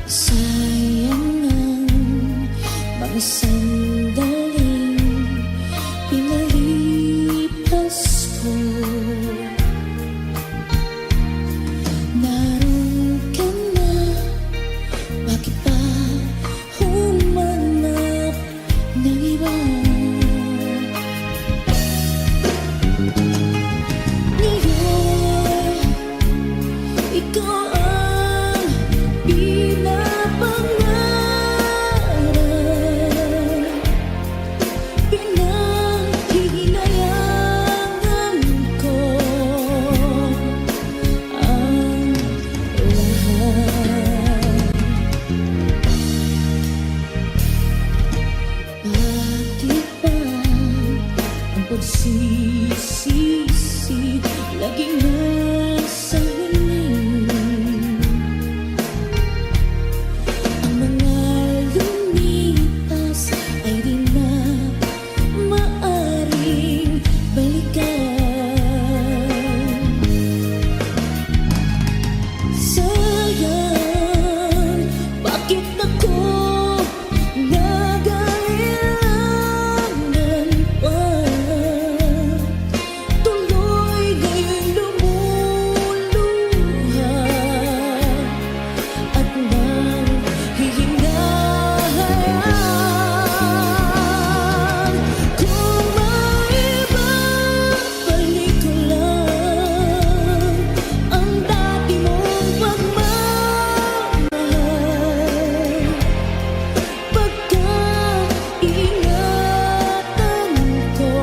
Sayang ang mga sandaling pinalipas ko. Naroon ka na, bakit pa humanap ng iba? Ngayon, ikaw ang pinapangarap, pinanghihinayangan ko ang lahat. Bakit ba ang pagsisisi laging nasa huli? Ang mga lumipas ay di na maaring balikan. Sayang, bakit ako nag-aalangan pa? Tuloy ngayong lumuluha at nanghihingahan. Kung maibabalik ko lang ang dati mong pagmamahal, pagkaingatan ko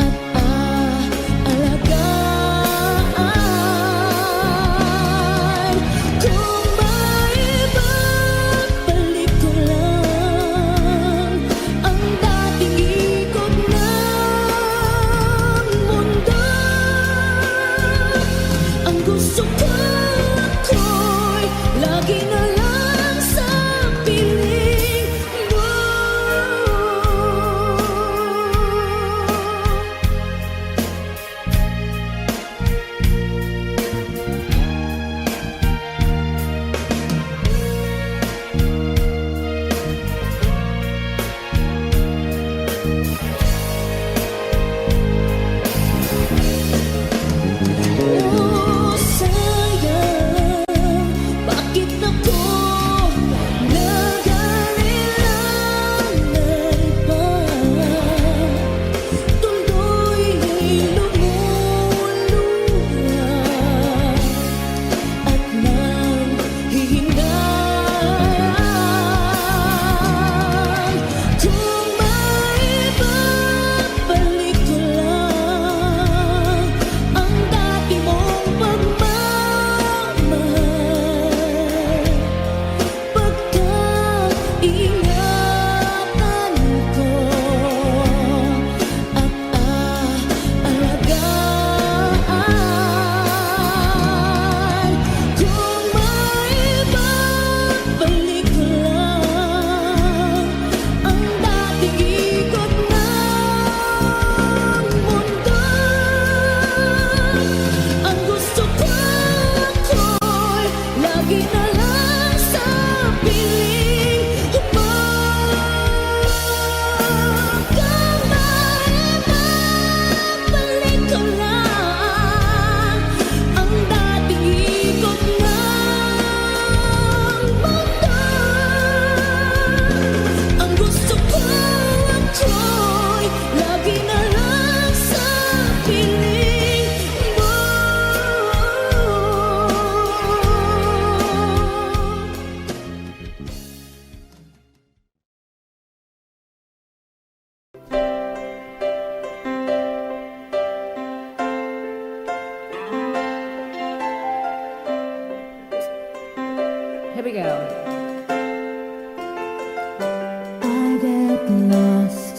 at aalagaan. Kung maibabalik ko lang ang dating ikot ng mundo, ang gusto ko ako'y lagi na lang sa piling mo. Oh, sayang, bakit ako nag-aalangan pa? Tuloy lumuluha at nanghihingahan. Kung maibabalik ko lang ang dati mong pagmamahal, pagkaingatan ko at aalagaan. Kung maibabalik ko lang ang dating ikot ng mundo, ang gusto ko ako'y lagi na lang sa piling mo. Kung maibabalik ko lang ang dating ikot ng mundo, ang gusto ko ako'y lagi na lang sa piling mo. Here we go. I get lost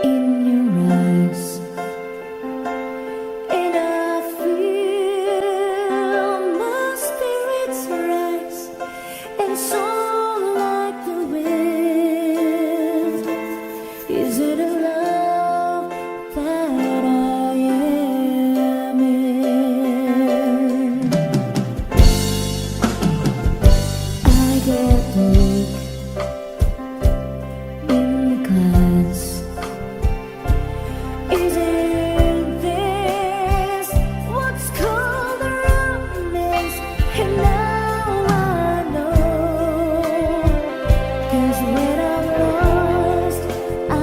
in your eyes, and I feel my spirits rise and soar like the wind. Is it a love that I am in? And now I know, 'cause when I'm lost, I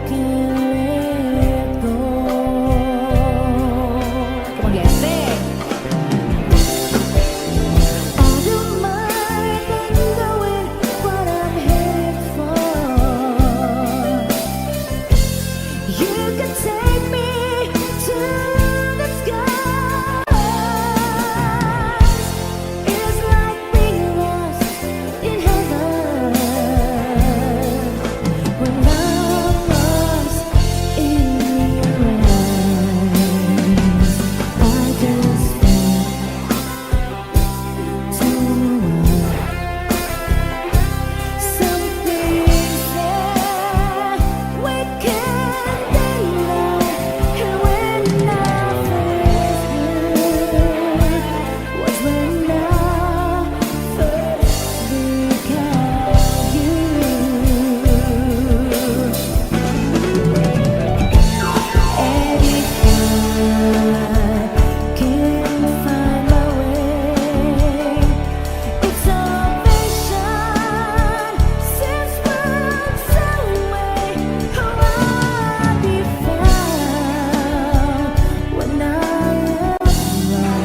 can let go. Come on, guys, sing. I don't mind not knowing what I'm headed for. You can take me to the sky. It's like being lost in heaven when I'm lost in your eyes. I just want to something that we can deny. And when I first was when I first became you. And if I can find my way, it's salvation since worlds away. Oh, I'll be found when I am lost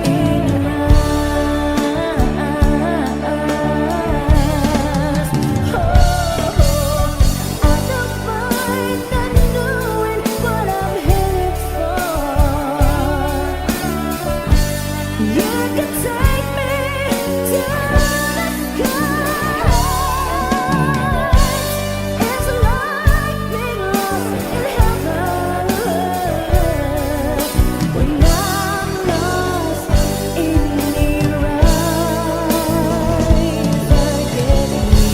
in your eyes. Oh, I don't mind not knowing what I'm headed for. You can take me to the sky. It's like being lost in heaven when I'm lost in your eyes. Forget me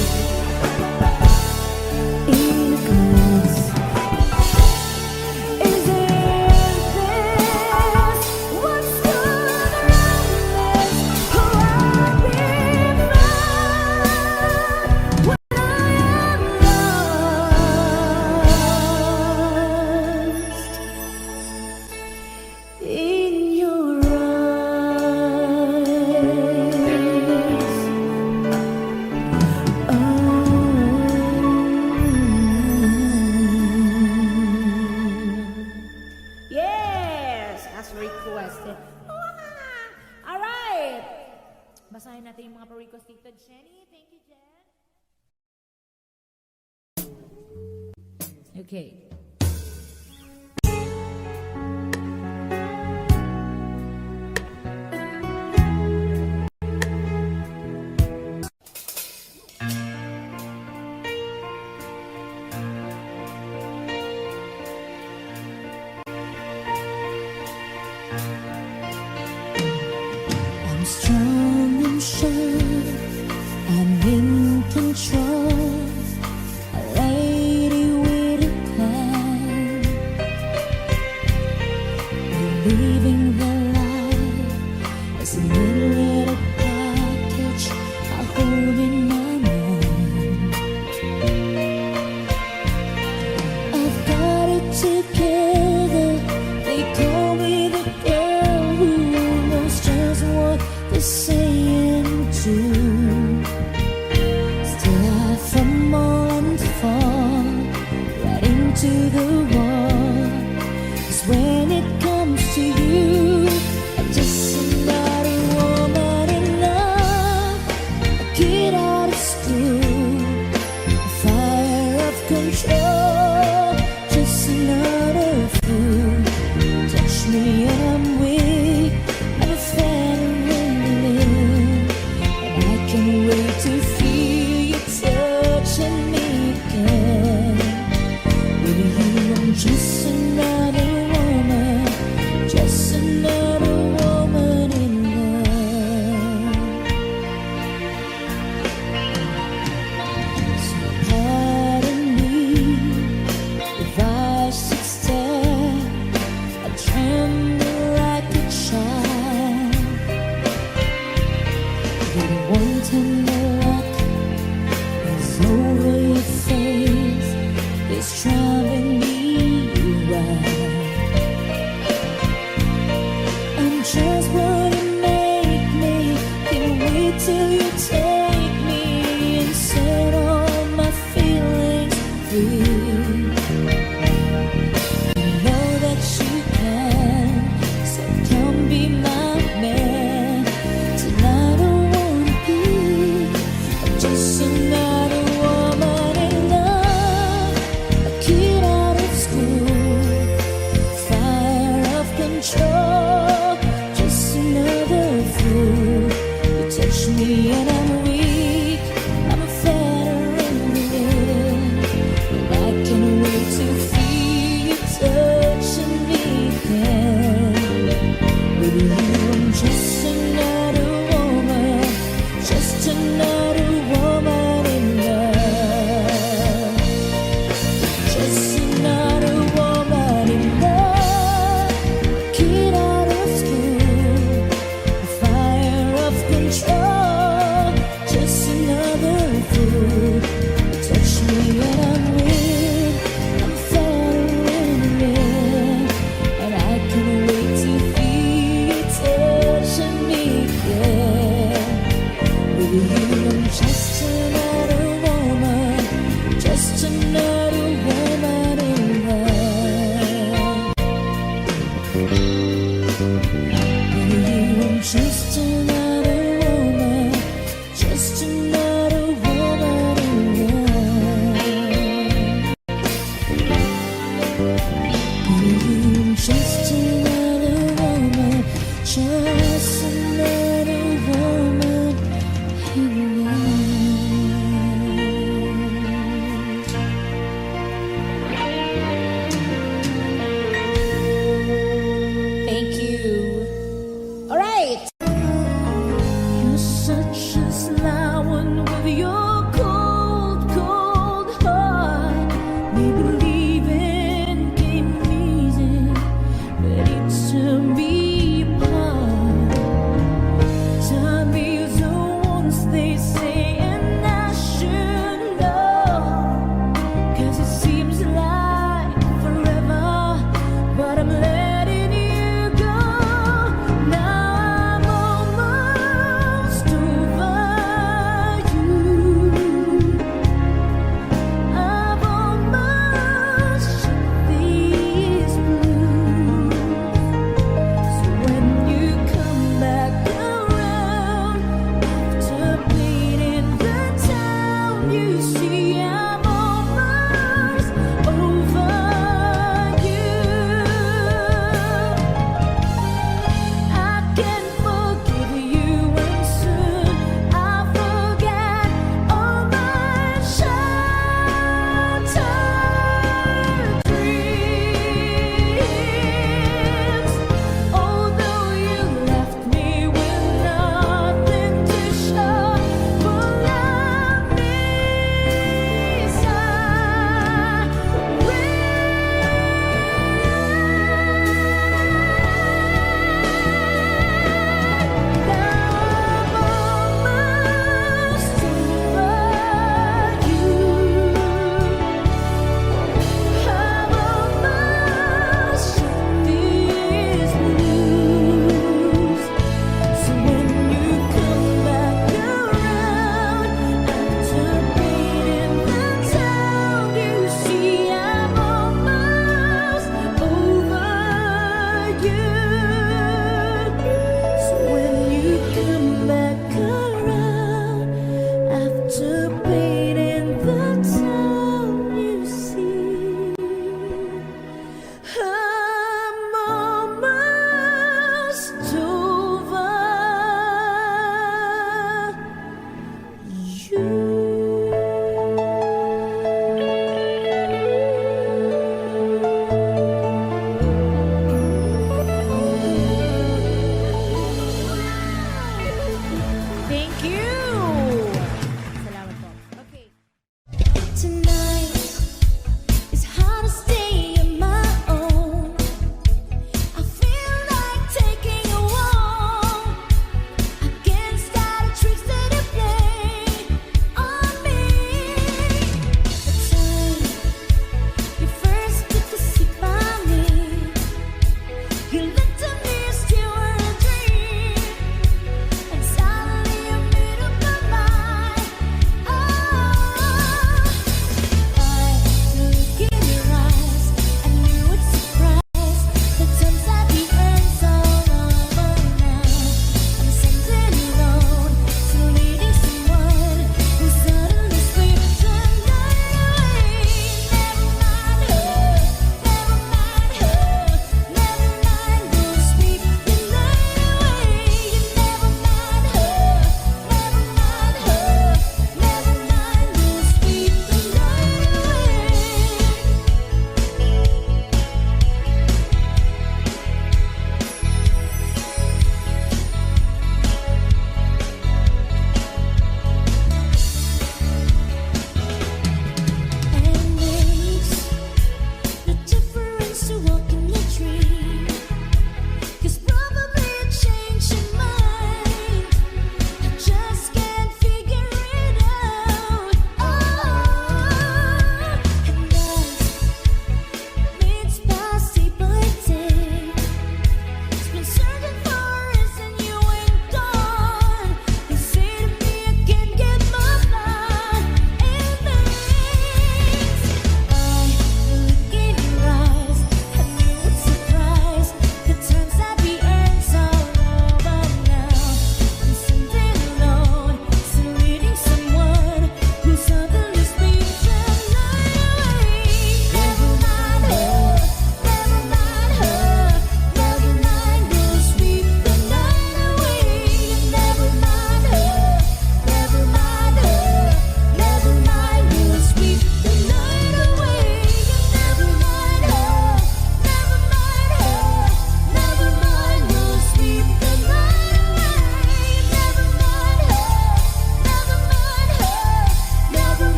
in a glance. Is this what's gonna last? Oh, I'll be found when I am lost in your eyes. Yes, as requested. All right. Basahin natin yung mga pa-request dito. Jenny, thank you, Jen. Okay. I'm strong and sure, I'm in control, a lady with a plan, believing the light is a little package I hold in my mind. I've got it together, they call me the girl who knows just what they're saying too. Still I fumble and fall right into the wall. 'Cause when it comes to you, I'm just another woman in love, a kid out of school, a fire of control, just another fool. Touch me and I'm weak, never felt a relief, and I can't wait to feel you touching me again. With you I'm just another woman, just another woman in love. So pardon me if I should stare, I tremble like a child. With one tender look is over your face, it's driving me wild. I'm just what a just another woman in love. Thank you. All right. You're such a sly one with your cold, cold heart. Maybe leaving came easy, but it tore me apart. Time heals the wounds, they say, and I should know. 'Cause it seems like forever, but I'm letting you go. Now I'm almost over you.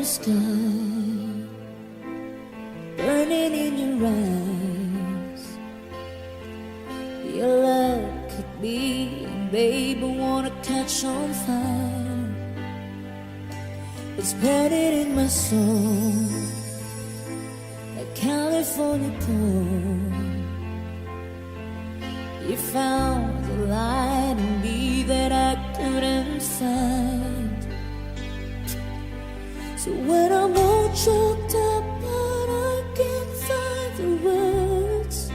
sky, burning in your eyes. Your love could be, babe, I wanna catch on fire. It's burning in my soul, like California gold. You found the light in me that I couldn't find. So when I'm all choked up but I can't find the words,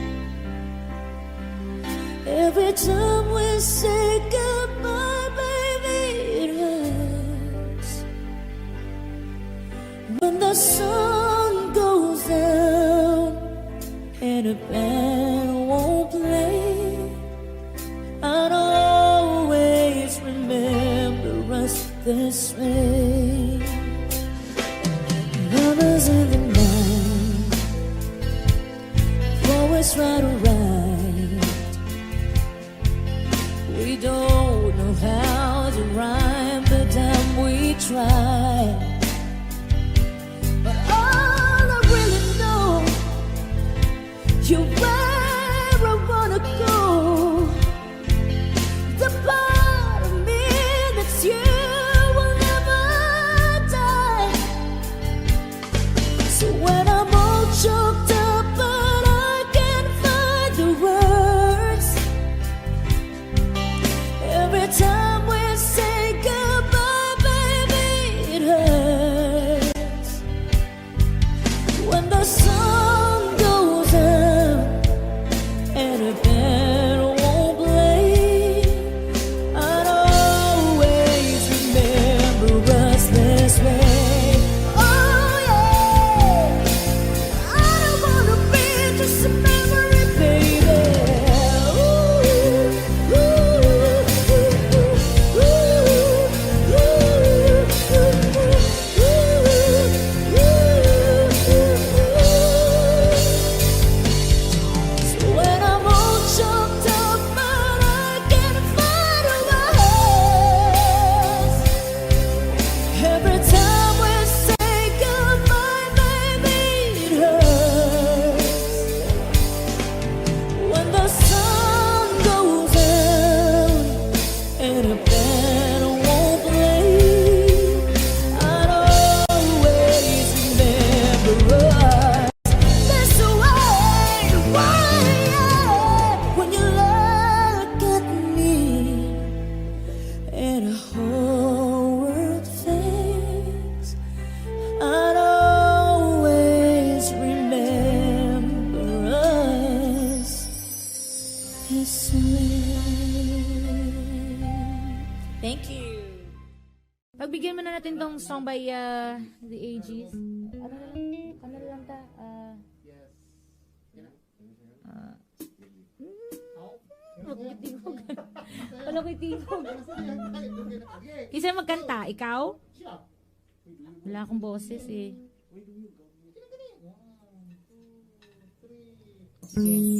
every time we say goodbye, baby, it hurts. When the sun goes down and a band won't play, I'd always remember us this way. Lovers in the night, always right or right. We don't know how to rhyme, but damn we try. But all I really know, you're where I wanna go. The part of me that's you will never die. So when I'm all choked up but I can't find the words, every time we say goodbye, baby, it hurts. When the sun goes down and a band won't play, I'd always remember us this way. Oh yeah, I don't wanna be just a memory, baby. Ooh, ooh, ooh, ooh, So when I'm all choked up but I can't find my words, every time we say goodbye, baby, it hurts. When the sun goes down and a band won't play, I'd always remember us this way. Why? When you look at me and a whole world fades, I'd always remember us this way. Thank you. Pagbigyan mo na natin tong song by The Aegis. Ano lang ta? Magkitingog. Wala ko itingog. Isa magkanta, ikaw? Wala akong boses eh. Sige.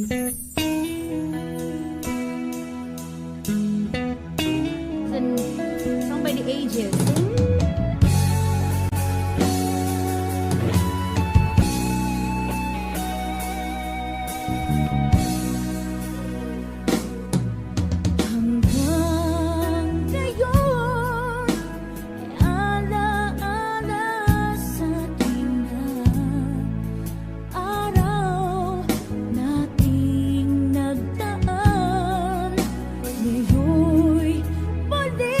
Song by The Aegis. Hanggang ngayon ay alaala sa ating araw nating nagdaan. Ngayon'y muli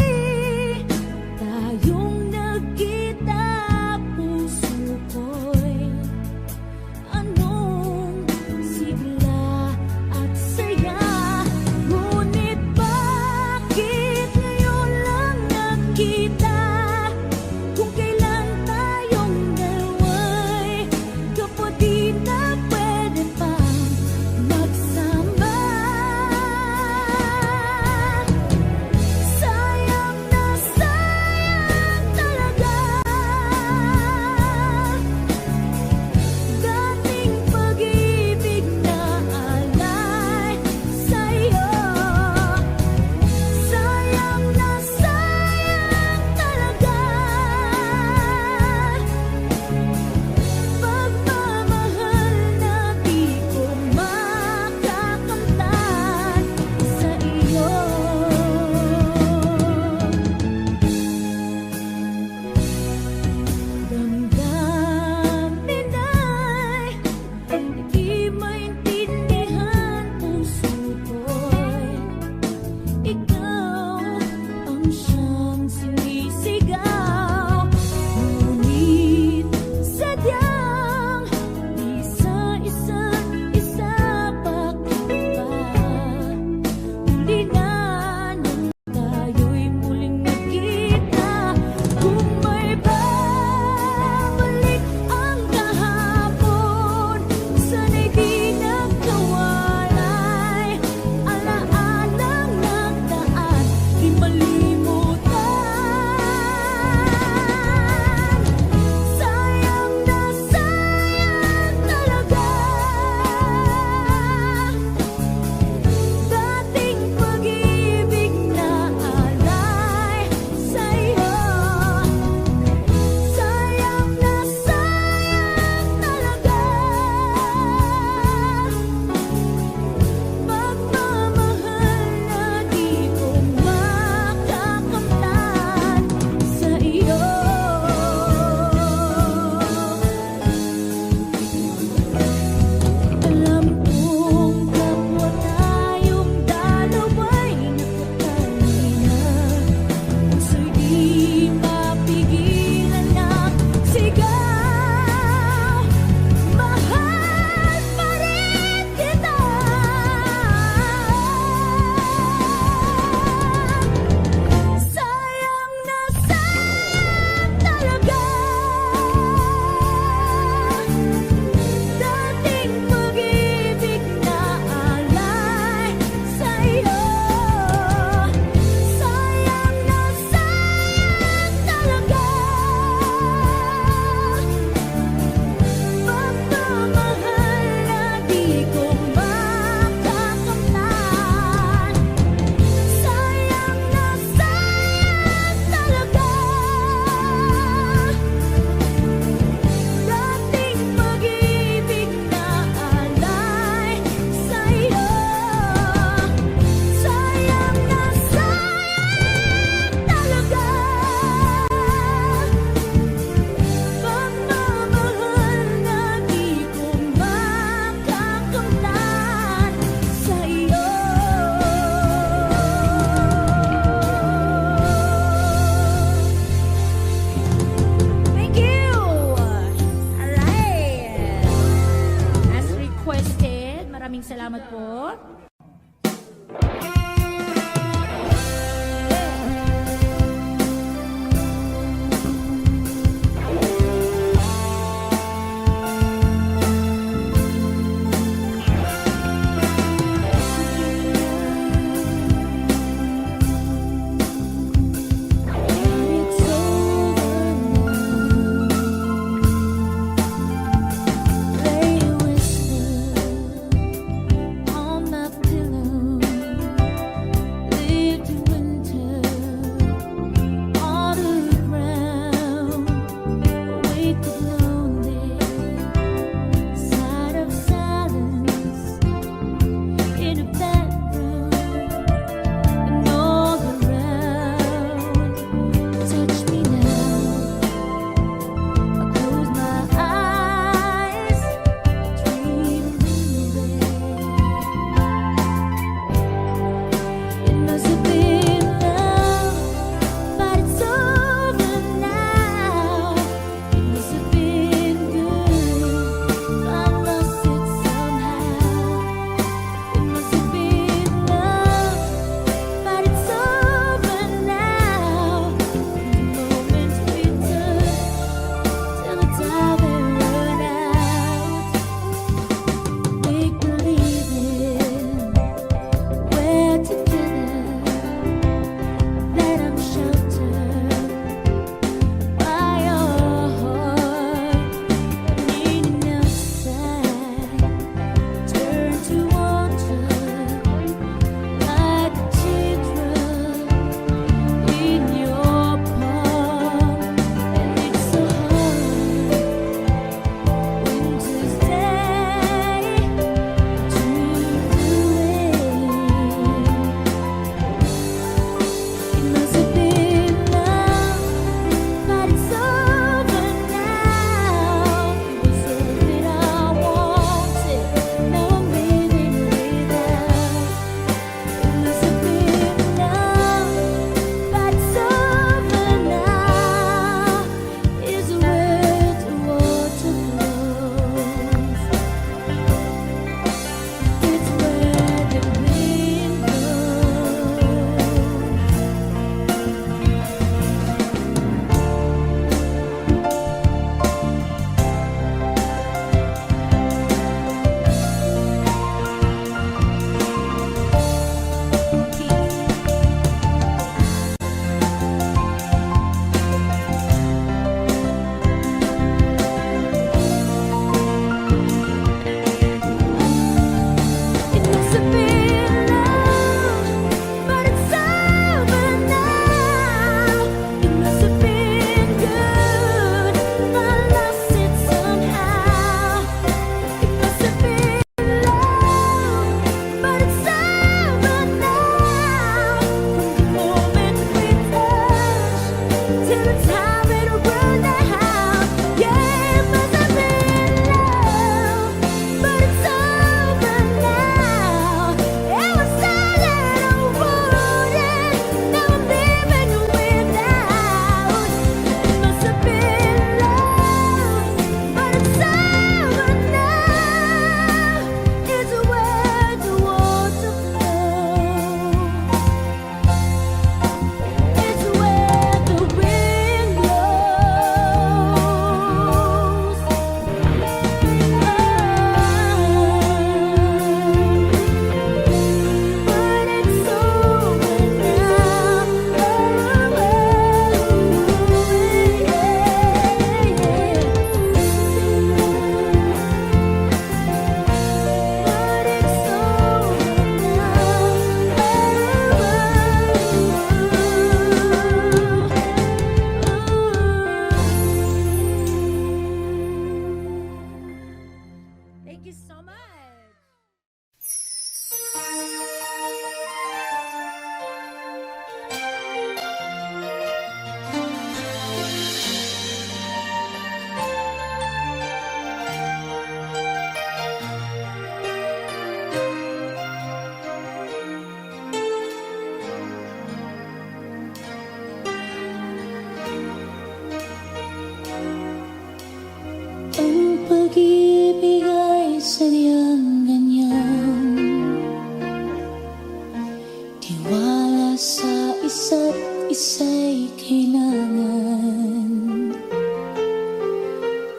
isa't isa'y kailangan.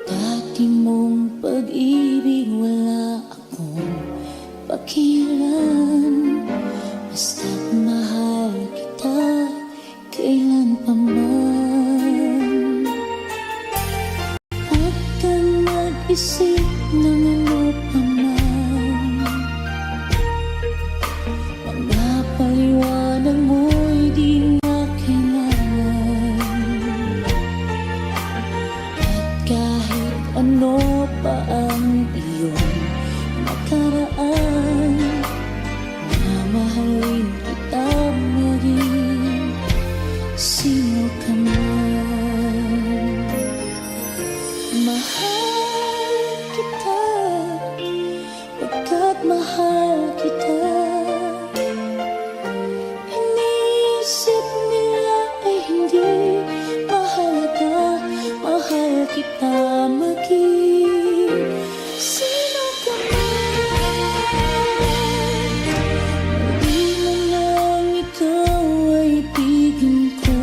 Dati mong pag-ibig wala akong pakialam. Basta't mahal kita kailan pa man. Huwag kang mag-isip ng ano pa man. Mga paliwanag mo'y di na kailangan. At kahit ano pa ang iyong nakaraan, mamahalin kita maging sino ka man. Mahal kita, pagkat mahal kita. Iniisip nila ay hindi mahalaga, mahal kita maging sino ka man. Hindi mo lang ikaw ay ibigin ko.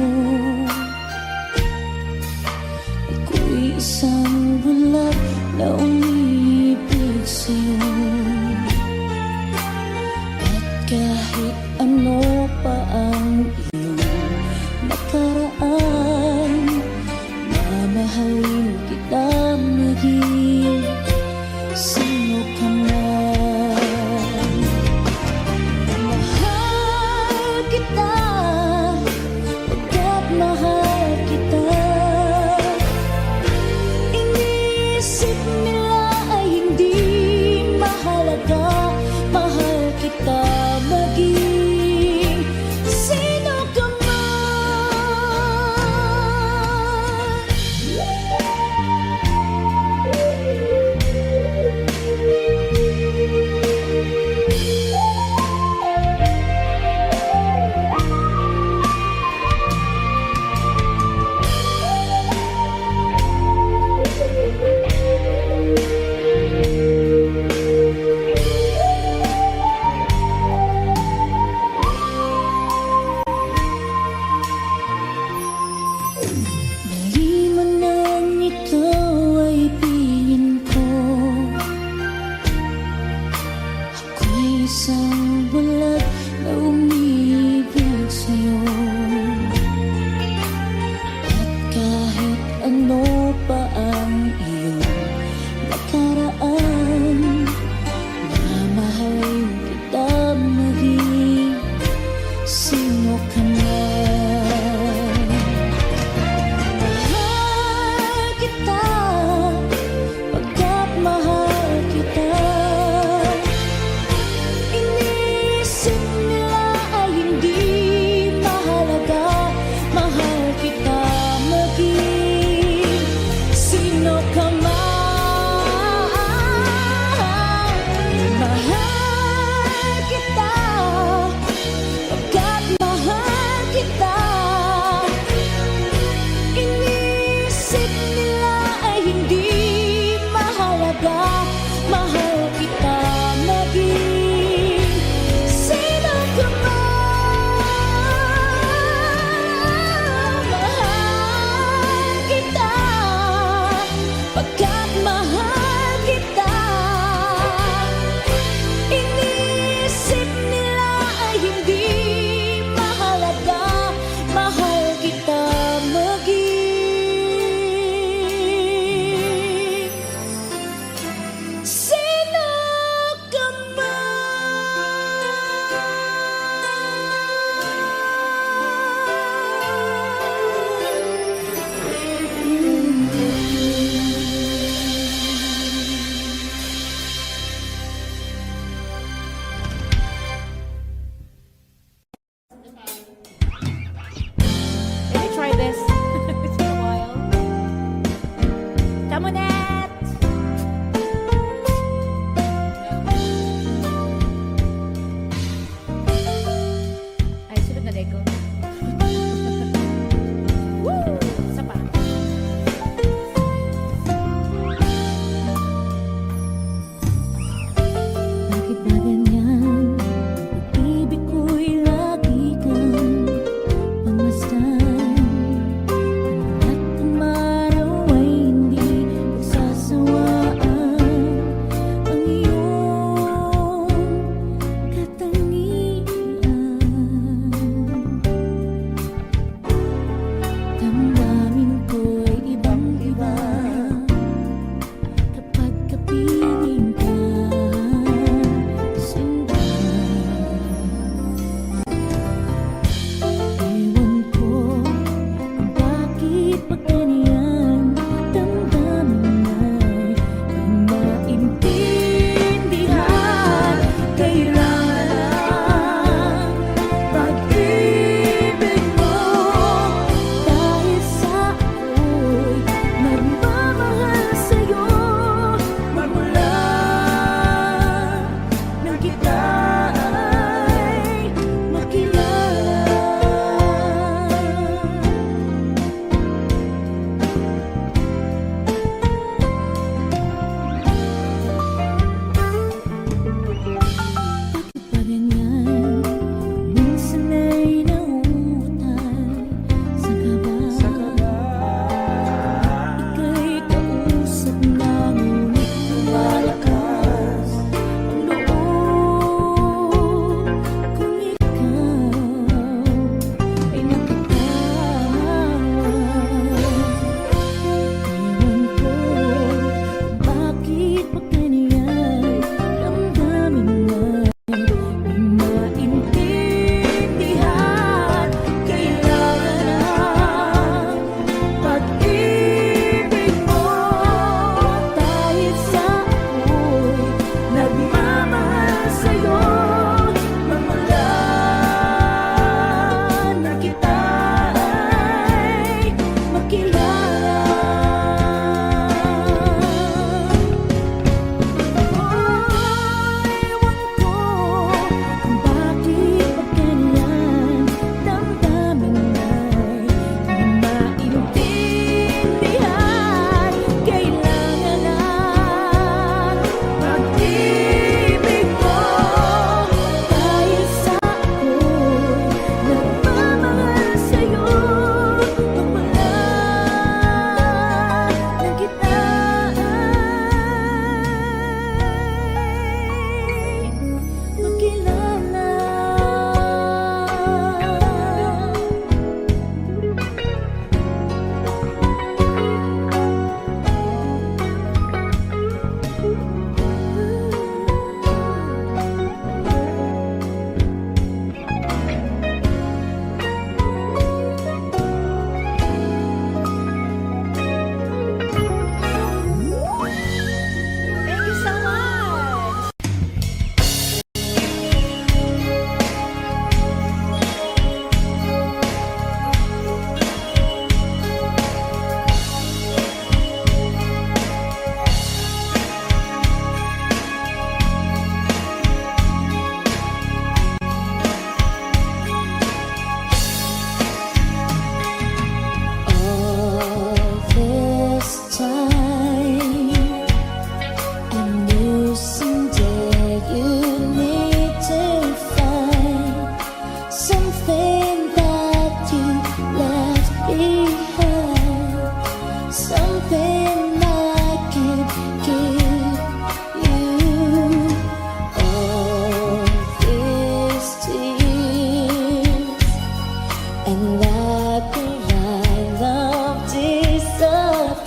And after my love disappears,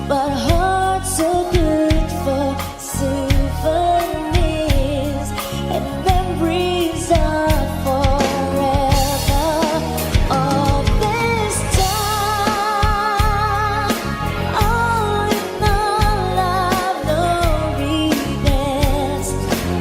but hearts so good for souvenirs and memories are forever. All this time, all in all, I've no regrets.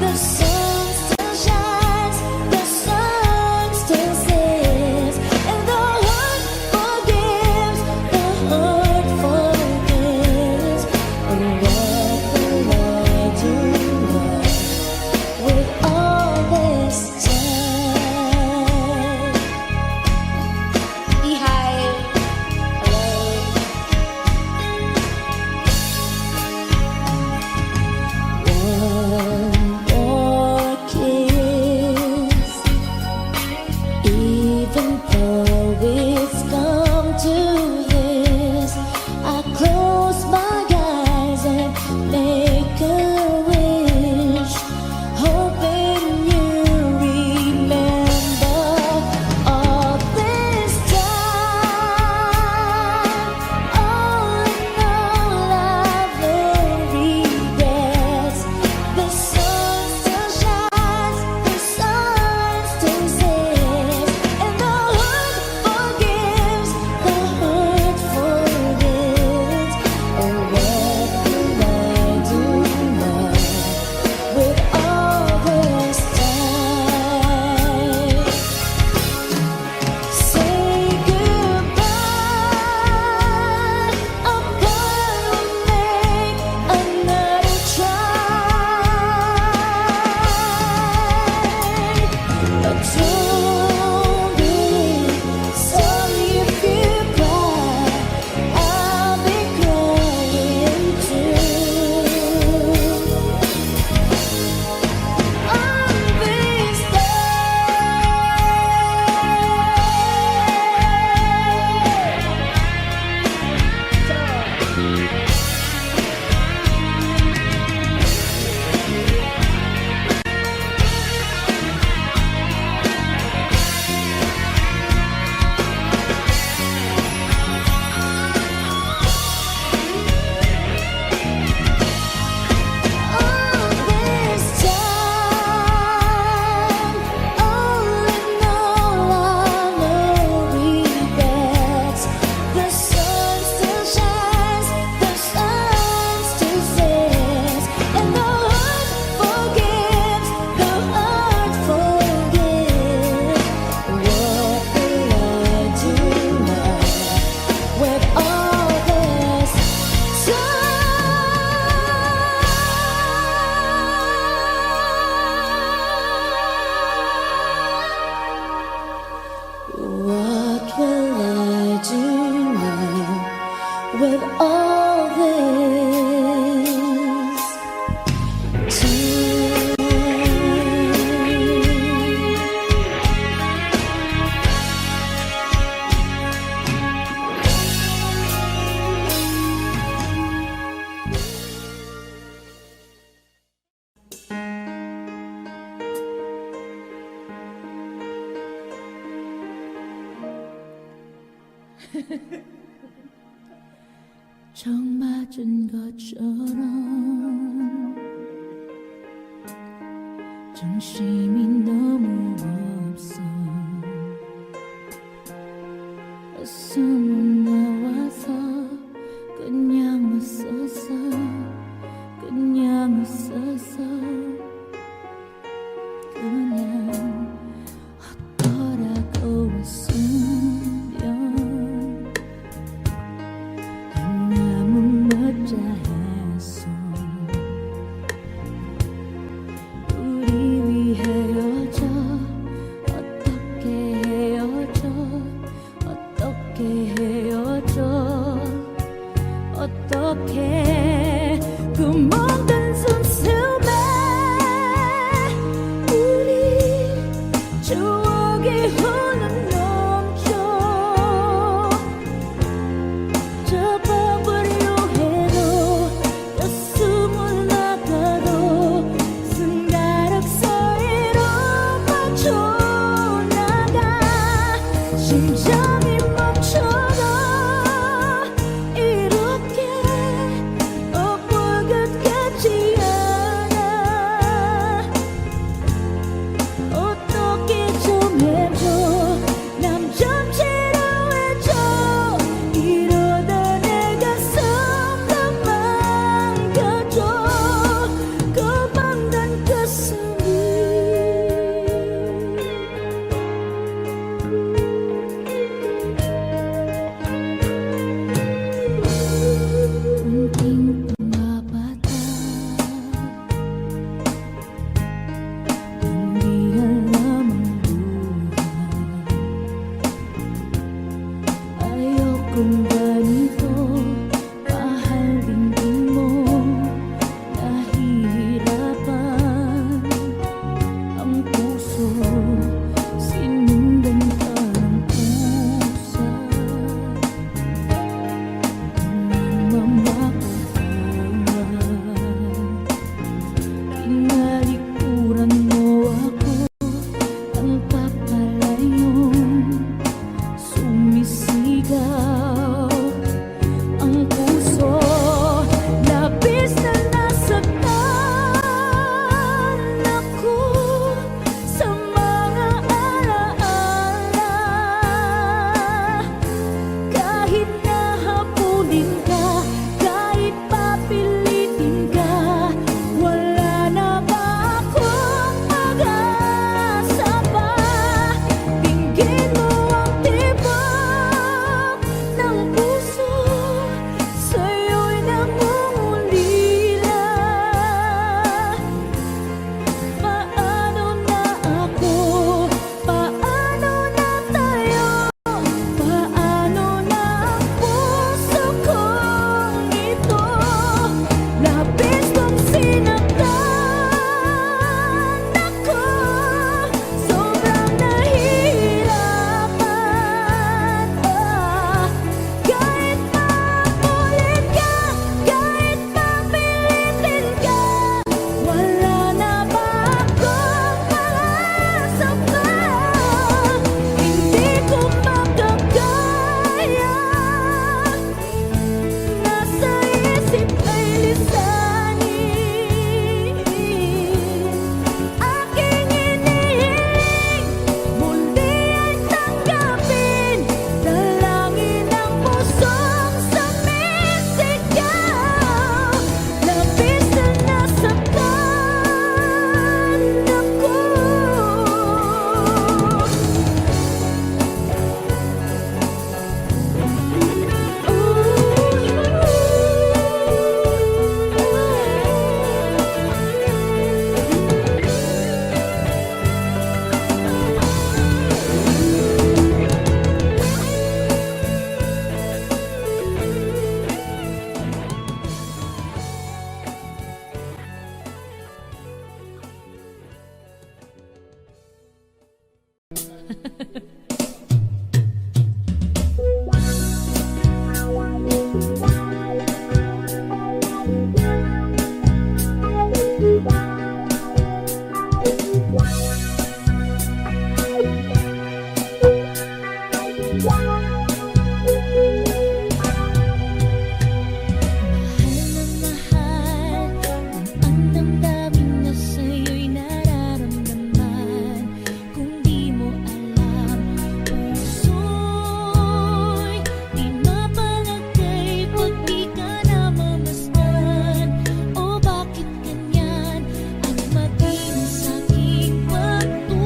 The sun still shines, the sun still says, and the heart forgives, the heart forgives. And what will I do now with all this time? Hi. Hello. One more kiss, even though it's come to this, I close my eyes and make a wish, hoping you remember all this time. All in all, I've no regrets. The sun still shines, the sun still says, and the heart forgives, the heart forgives. And what will I do now with all this time? Say goodbye, I'm gonna make another try. But don't be sorry if you cry, I'll be crying too. On this time, all in all, I've no regrets. The sun still shines, the sun still says, and the heart forgives, the heart forgives. What will I do now with all this time? What will I do now with all this time? 정 맞은 것처럼 정신이 너무 없어. 숨은 나와서 그냥 웃었어, 그냥 웃었어. 그냥 어떠라고 웃으면 너무 멋져했어. 우리 위해 헤어져, 어떻게 헤어져, 어떻게 헤어져. 심장이 멈춰가 이렇게 엇불긋 같지 않아 어떻게 좀 해줘 남 좀 치료해줘 이러다 내 가슴 다 망가져 고방단 가슴이 kunting pumapata Hindi alam ang buhay Ayokong ganito Mahal din mo Nahihirapan Ang puso Sinundan ka ng pusa Tinalikuran mo ako Ang papalayong sumisigaw Ang puso labis na nasaktan ako Sa mga alaala kahit nahabulin ka, kahit papilitin ka Wala na ba akong pag-asa pa? Tingin mo ang tibok ng puso Sa'yo'y nangungulila Paano na ako? Paano na tayo? Paano na ang puso kong ito? Labis kong sinaktan ako Sobrang nahihirapan kahit makulit ka, kahit papilitin ka Wala na ba akong pag-asa pa? Hindi ko makakaya Nasa isip ay lisanin Aking inihiling Muli ay tanggapin Dalangin ang pusong sumisigaw Labis na nasaktan ako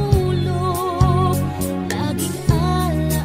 Pagtulog, laging alaala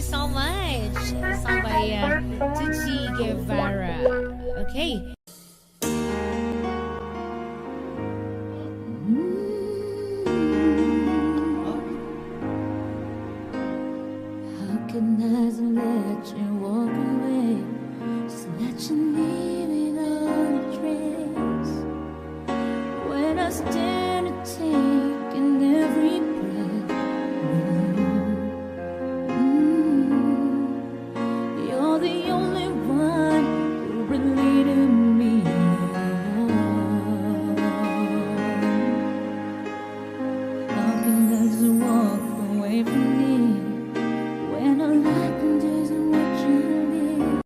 so much. Song by Tucci Guevara. Okay. How can I let you walk away, just let you leave it on a trace? When I stand to take in every breath, you're the only one who really to me. How can I just walk away from me when our life doesn't what you live?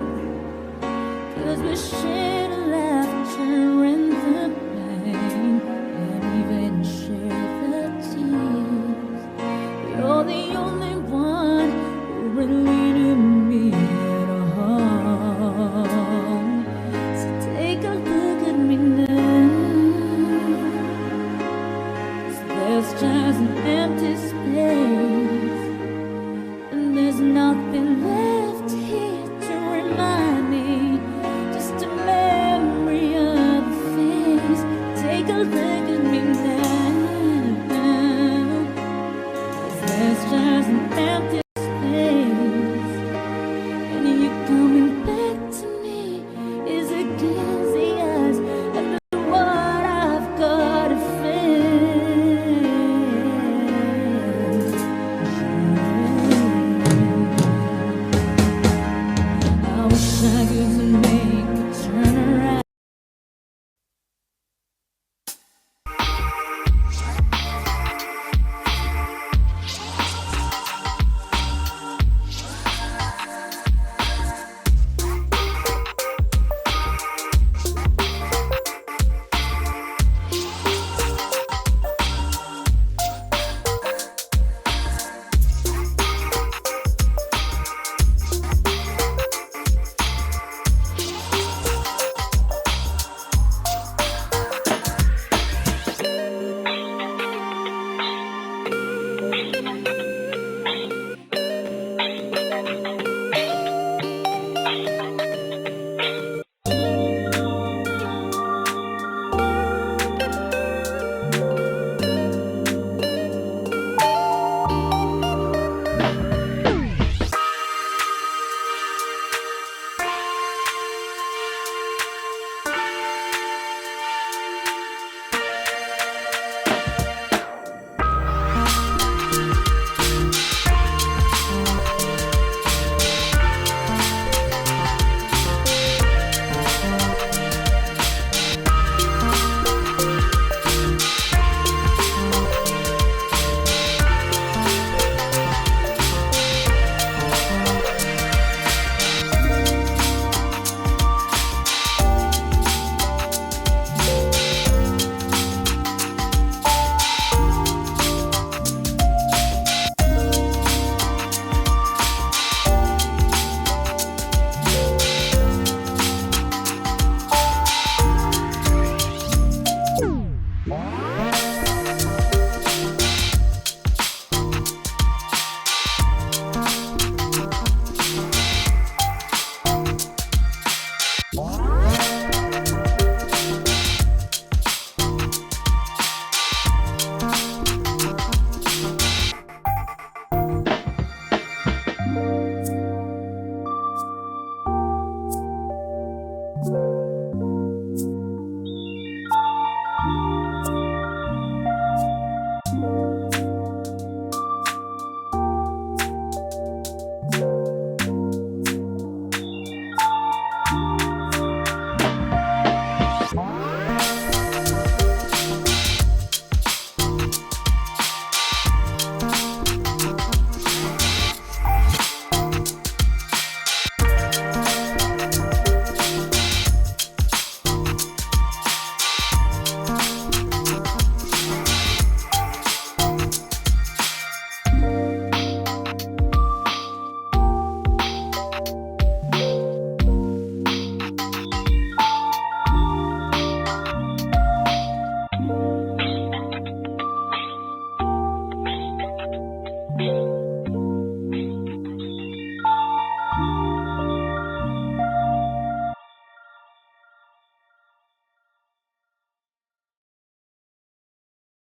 'Cause we share the laughter and the pain, and even share the tears. You're the only one who really knew me at all. So take a look at me now. 'Cause there's just an empty space, and there's nothing